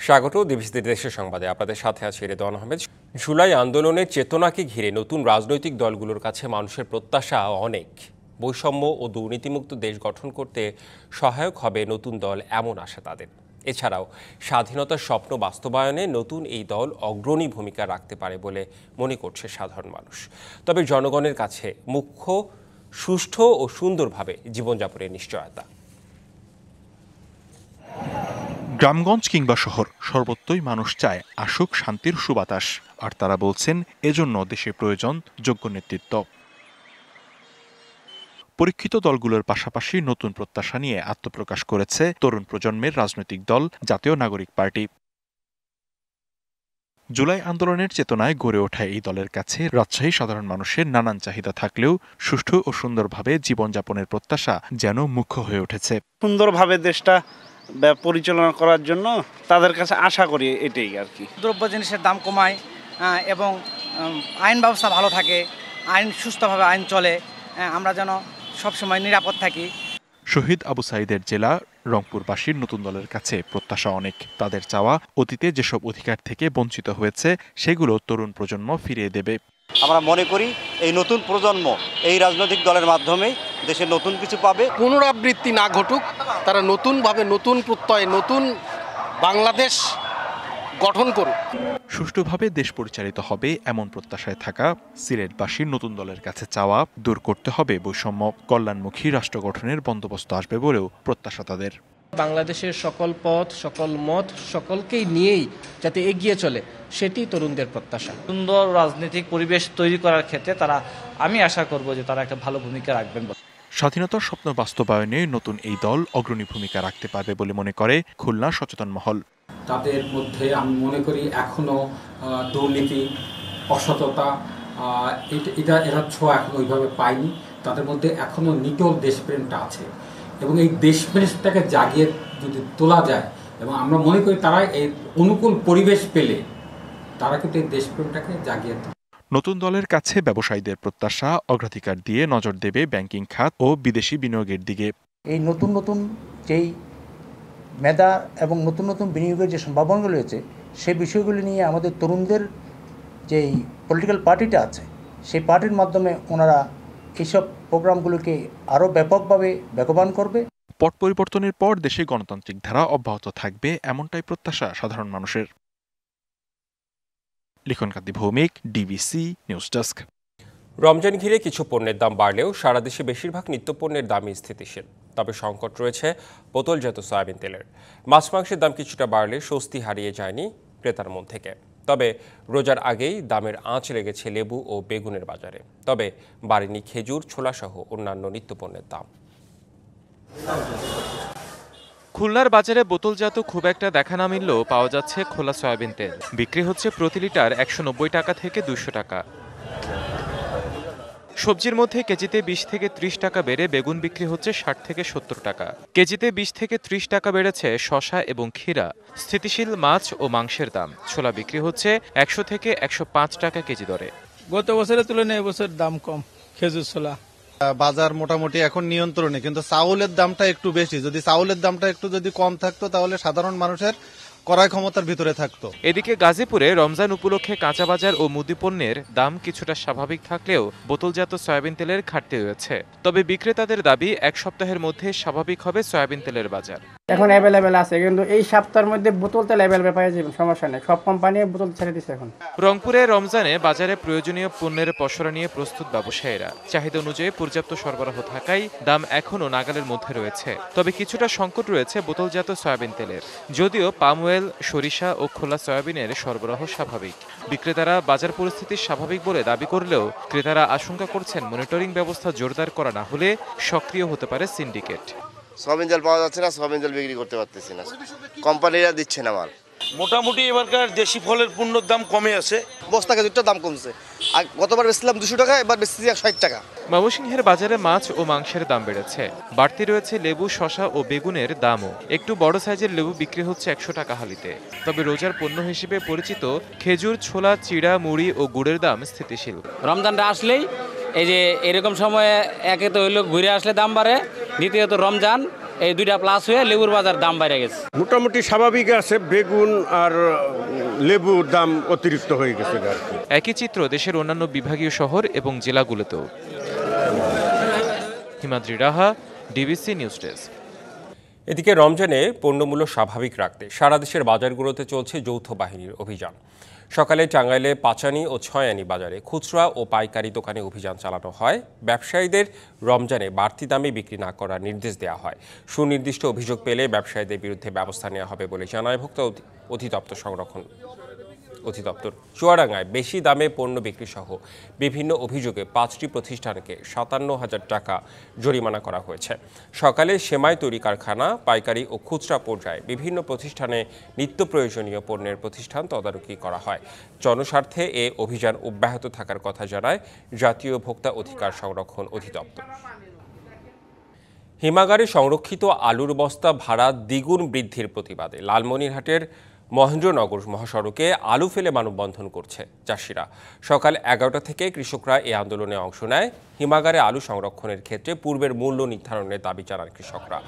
স্বাগত ডিবিসি দেশের সংবাদে আপনাদের সাথে আছি রেদওয়ান আহমেদ। জুলাই আন্দোলনের চেতনাকে ঘিরে নতুন রাজনৈতিক দলগুলোর কাছে মানুষের প্রত্যাশা অনেক। বৈষম্য ও দুর্নীতিমুক্ত দেশ গঠন করতে সহায়ক হবে নতুন দল, এমন আশা তাদের। এছাড়াও স্বাধীনতার স্বপ্ন বাস্তবায়নে নতুন এই দল অগ্রণী ভূমিকা রাখতে পারে বলে মনে করছে সাধারণ মানুষ। তবে জনগণের কাছে মুখ্য সুষ্ঠু ও সুন্দরভাবে জীবনযাপনের নিশ্চয়তা। গ্রামগঞ্জ কিংবা শহর, সর্বত্রই মানুষ চায় আসুক শান্তির সুবাতাস। আর তারা বলছেন, এজন্য দেশে প্রয়োজন যোগ্য নেতৃত্ব। পরীক্ষিত দলগুলোর পাশাপাশি নতুন প্রত্যাশা নিয়ে আত্মপ্রকাশ করেছে তরুণ প্রজন্মের রাজনৈতিক দল জাতীয় নাগরিক পার্টি। জুলাই আন্দোলনের চেতনায় গড়ে ওঠা এই দলের কাছে রাজশাহী সাধারণ মানুষের নানান চাহিদা থাকলেও সুষ্ঠু ও সুন্দরভাবে জীবনযাপনের প্রত্যাশা যেন মুখ্য হয়ে উঠেছে। সুন্দরভাবে দেশটা পরিচালনা করার জন্য তাদের কাছে আশা করি এটাই আর কি। দ্রব্য জিনিসের দাম কমায় এবং আইন ব্যবস্থা ভালো থাকে, আইন সুস্থভাবে আইন চলে, আমরা যেন সবসময় নিরাপদ থাকি। শহীদ আবু সাঈদের জেলা রংপুরবাসীর নতুন দলের কাছে প্রত্যাশা অনেক। তাদের চাওয়া, অতীতে যেসব অধিকার থেকে বঞ্চিত হয়েছে সেগুলো তরুণ প্রজন্ম ফিরিয়ে দেবে। আমরা মনে করি এই নতুন প্রজন্ম এই রাজনৈতিক দলের মাধ্যমে দেশে নতুন কিছু পাবে। পুনরাবৃত্তি না ঘটুক, তারা নতুনভাবে নতুন প্রত্যয়, নতুন বাংলাদেশ গঠন করুক। সুষ্ঠুভাবে দেশ পরিচালিত হবে এমন প্রত্যাশায় থাকা সিলেটবাসীর নতুন দলের কাছে চাওয়া, দূর করতে হবে বৈষম্য, কল্যাণমুখী রাষ্ট্র গঠনের বন্দোবস্ত আসবে বলেও প্রত্যাশা তাদের। বাংলাদেশের সকল পথ, সকল মত, সকলকেই নিয়েই যাতে এগিয়ে চলে, সেটি তরুণদের প্রত্যাশা। সুন্দর রাজনৈতিক পরিবেশ তৈরি করার ক্ষেত্রে আমি আশা করব যে তারা একটা ভালো ভূমিকা রাখবেন। স্বাধীনতার স্বপ্ন বাস্তবায়নে নতুন এই দল অগ্রণী ভূমিকা রাখতে পারবে বলে মনে করে খুলনা সচেতন মহল। তাদের মধ্যে আমি মনে করি এখনো দুর্নীতি, অসততা, এরা ছোঁয়া এখন ওইভাবে পায়নি। তাদের মধ্যে এখনো নিটল দেশপ্রেমটা আছে এবং এই দেশপ্রেমটাকে জাগিয়ে যদি তোলা যায় এবং আমরা মনে করি তারা এই অনুকূল পরিবেশ পেলে তারা কিন্তু এই দেশপ্রেমটাকে জাগিয়ে তোলে। নতুন দলের কাছে ব্যবসায়ীদের প্রত্যাশা অগ্রাধিকার দিয়ে নজর দেবে ব্যাংকিং খাত ও বিদেশি বিনিয়োগের দিকে। এই নতুন নতুন যেই মেধা এবং নতুন নতুন বিনিয়োগের যে সম্ভাবনাগুলো রয়েছে সেই বিষয়গুলি নিয়ে আমাদের তরুণদের যেই পলিটিক্যাল পার্টিটা আছে সেই পার্টির মাধ্যমে ওনারা এইসব প্রোগ্রামগুলোকে আরও ব্যাপকভাবে বেগবান করবে। পট পরিবর্তনের পর দেশে গণতান্ত্রিক ধারা অব্যাহত থাকবে, এমনটাই প্রত্যাশা সাধারণ মানুষের। Likhon Kanti Bhowmik, DBC news desk. Ramzan ঘিরে কিছু পণ্যের দাম বাড়লেও সারা দেশে বেশিরভাগ নিত্যপণ্যের দামই স্থিতিশীল। তবে সংকট রয়েছে বোতলজাত সয়াবিন তেলের। মাছ মাংসের দাম কিছুটা বাড়লে স্বস্তি হারিয়ে যায়নি ক্রেতার মন থেকে। তবে রোজার আগেই দামের আঁচ লেগেছে লেবু ও বেগুনের বাজারে। তবে বাড়েনি খেজুর, ছোলাসহ অন্যান্য নিত্যপণ্যের দাম। খুলনার বাজারে বোতলজাত খুব একটা দেখা না মিললেও পাওয়া যাচ্ছে খোলা সয়াবিন তেল। বিক্রি হচ্ছে প্রতি লিটার 190 টাকা থেকে 200 টাকা। সবজির মধ্যে কেজিতে 20 থেকে 30 টাকা বেড়ে বেগুন বিক্রি হচ্ছে 60 থেকে 70 টাকা। কেজিতে 20 থেকে 30 টাকা বেড়েছে শসা এবং ক্ষীরা। স্থিতিশীল মাছ ও মাংসের দাম। ছোলা বিক্রি হচ্ছে 100 থেকে 105 টাকা কেজি দরে। গত বছরের তুলনায় এবছর দাম কম খেজুর ছোলা। বাজার মোটামুটি এখন নিয়ন্ত্রণে, কিন্তু চাউলের দামটা একটু বেশি। যদি চাউলের দামটা একটু কম থাকতো তাহলে সাধারণ মানুষের ক্রয় ক্ষমতার ভিতরে থাকতো। এদিকে গাজীপুরে রমজান উপলক্ষে কাঁচা বাজার ও মুদি পণ্যের দাম কিছুটা স্বাভাবিক থাকলেও বোতলজাত সয়াবিন তেলের ঘাটতি রয়েছে। তবে বিক্রেতাদের দাবি, এক সপ্তাহের মধ্যে স্বাভাবিক হবে সয়াবিন তেলের বাজার। এখন অ্যাভেলেবেল আছে, কিন্তু এই সপ্তাহের মধ্যে বোতল তেল অ্যাভেলেবেল পাওয়া যাবে, সমস্যা নেই। সব কোম্পানি বোতল ছেড়ে দিচ্ছে এখন। রংপুরে রমজানে বাজারে প্রয়োজনীয় পণ্যের পসরা নিয়ে প্রস্তুত ব্যবসায়ীরা। চাহিদা অনুযায়ী পর্যাপ্ত সরবরাহ থাকায় দাম এখনও নাগালের মধ্যে রয়েছে। তবে কিছুটা সংকট রয়েছে বোতলজাত সয়াবিন তেলের। যদিও পাম অয়েল, সরিষা ও খোলা সয়াবিনের সরবরাহ স্বাভাবিক। বিক্রেতারা বাজার পরিস্থিতি স্বাভাবিক বলে দাবি করলেও ক্রেতারা আশঙ্কা করছেন মনিটরিং ব্যবস্থা জোরদার করা না হলে সক্রিয় হতে পারে সিন্ডিকেট। সয়াবিন তেল পাওয়া যাচ্ছে না, সয়াবিন তেল বিক্রি করতে পারতেছি না, কোম্পানিরা দিচ্ছে না মাল। মোটামুটি এবারকার দেশি ফলের পণ্যের দাম কমে আছে। বস্তা খেজুরটার দাম কমছে, আর গতবার বেচছিলাম 200 টাকা, এবার বেচছি 60 টাকা। ময়মনসিংহের বাজারে মাছ ও মাংসের দাম বেড়েছে। বাড়তি রয়েছে লেবু, শসা ও বেগুনের দামও। একটু বড় সাইজের লেবু বিক্রি হচ্ছে 100 টাকা হালিতে। তবে রোজার পণ্য হিসেবে পরিচিত খেজুর, ছোলা, চিড়া, মুড়ি ও গুড়ের দাম স্থিতিশীল। রমজানটা আসলেই এই যে এরকম সময়ে একে তো হইলো ঘুরে আসলে দাম বাড়ে, দ্বিতীয়ত রমজান এই দুইটা প্লাস হয়ে লেবুর বাজার দাম বেড়ে গেছে। মোটামুটি স্বাভাবিক আছে, বেগুন আর লেবুর দাম অতিরিক্ত হয়ে গেছে আর কি। একই চিত্র দেশের অন্যান্য বিভাগীয় শহর এবং জেলাগুলোতেও। হিমাদ্রি রাহা, ডিবিসি নিউজ ডেস্ক। এদিকে রমজানে পণ্যমূল্য স্বাভাবিক রাখতে সারা দেশের বাজারগুলোতে চলছে যৌথ বাহিনীর অভিযান। সকালে টাঙ্গাইলে পাচানি ও ছয়ানি বাজারে খুচরা ও পাইকারি দোকানে অভিযান চালানো হয়। ব্যবসায়ীদের রমজানে বাড়তি দামে বিক্রি না করার নির্দেশ দেওয়া হয়। সুনির্দিষ্ট অভিযোগ পেলে ব্যবসায়ীদের বিরুদ্ধে ব্যবস্থা নেওয়া হবে বলে জানায় ভোক্তা অধিদপ্তর। চুয়াডাঙ্গায় বেশি দামে পণ্য বিক্রি সহ বিভিন্ন অভিযোগে 5টি প্রতিষ্ঠানকে 57,000 টাকা জরিমানা করা হয়েছে। সকালে সেমাই তৈরি কারখানা, পাইকারি ও খুচরা পর্যায়ে বিভিন্ন প্রতিষ্ঠানে নিত্য প্রয়োজনীয় পণ্যের প্রতিষ্ঠান তদারকি করা হয়। জনস্বার্থে এ অভিযান অব্যাহত থাকার কথা জানায় জাতীয় ভোক্তা অধিকার সংরক্ষণ অধিদপ্তর। হিমাগারে সংরক্ষিত আলুর বস্তা ভাড়া দ্বিগুণ বৃদ্ধির প্রতিবাদে লালমনিরহাটের মহেন্দ্রনগর মহাসড়কে আলু ফেলে মানববন্ধন করছে চাষিরা। সকাল 11টা থেকে কৃষকরা এই আন্দোলনে অংশ নেয়। হিমাগারে আলু সংরক্ষণের ক্ষেত্রে পূর্বের মূল্য নির্ধারণের দাবি জানান কৃষকরা।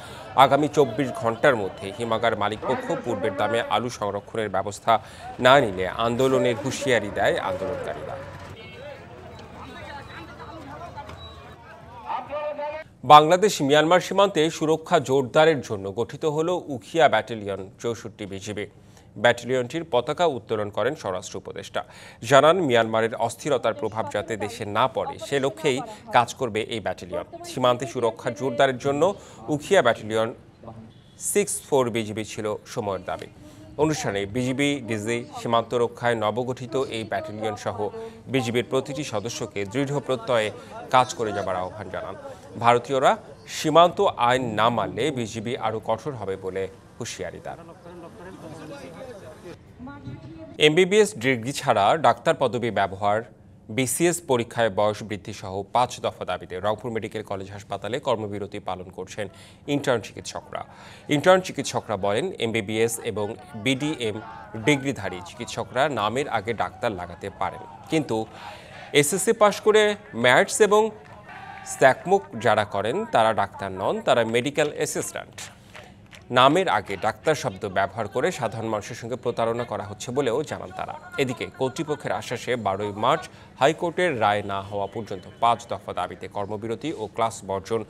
আগামী 24 ঘন্টার মধ্যে হিমাগার মালিকপক্ষ পূর্বের দামে আলু সংরক্ষণের ব্যবস্থা না নিলে আন্দোলনের হুঁশিয়ারি দেয় আন্দোলনকারীরা। বাংলাদেশ মিয়ানমার সীমান্তে সুরক্ষা জোরদারের জন্য গঠিত হল উখিয়া ব্যাটালিয়ন 64 বিজিবি। ব্যাটালিয়নটির পতাকা উত্তোলন করেন স্বরাষ্ট্র উপদেষ্টা। জানান, মিয়ানমারের অস্থিরতার প্রভাব যাতে দেশে না পড়ে সে লক্ষ্যেই কাজ করবে এই ব্যাটালিয়ন। সীমান্তে সুরক্ষা জোরদারের জন্য উখিয়া ব্যাটালিয়ন 64 বিজিবি ছিল সময়ের দাবি। অনুষ্ঠানে বিজিবি ডিজি সীমান্ত রক্ষায় নবগঠিত এই ব্যাটালিয়ন সহ বিজিবির প্রতিটি সদস্যকে দৃঢ় প্রত্যয়ে কাজ করে যাবার আহ্বান জানান। ভারতীয়রা সীমান্ত আইন না মানলে বিজিবি আরও কঠোর হবে বলে হুঁশিয়ারি দেন। এমবিবিএস ডিগ্রি ছাড়া ডাক্তার পদবি ব্যবহার, বিসিএস পরীক্ষায় বয়স বৃদ্ধি সহ 5 দফা দাবিতে রংপুর মেডিকেল কলেজ হাসপাতালে কর্মবিরতি পালন করছেন ইন্টার্ন চিকিৎসকরা বলেন, এমবিবিএস এবং বিডিএম ডিগ্রিধারী চিকিৎসকরা নামের আগে ডাক্তার লাগাতে পারেন, কিন্তু এসএসসি পাশ করে ম্যাথস এবং স্ট্যাকমুক যারা করেন তারা ডাক্তার নন, তারা মেডিকেল অ্যাসিস্ট্যান্ট। নামের আগে ডাক্তার শব্দ ব্যবহার করে সাধারণ মানুষের সঙ্গে প্রতারণা করা হচ্ছে বলেও জানান তারা। এদিকে কর্তৃপক্ষের আশ্বাসে 12ই মার্চ হাইকোর্টের রায় না হওয়া পর্যন্ত 5 দফা দাবিতে কর্মবিরতি ও ক্লাস বর্জন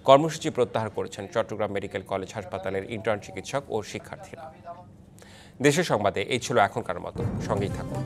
কর্মসূচি প্রত্যাহার করেছেন চট্টগ্রাম মেডিকেল কলেজ হাসপাতালের ইন্টার্ন চিকিৎসক ও শিক্ষার্থীরা। দেশের সংবাদে এই ছিল এখনকার মতো, সঙ্গেই থাকুন।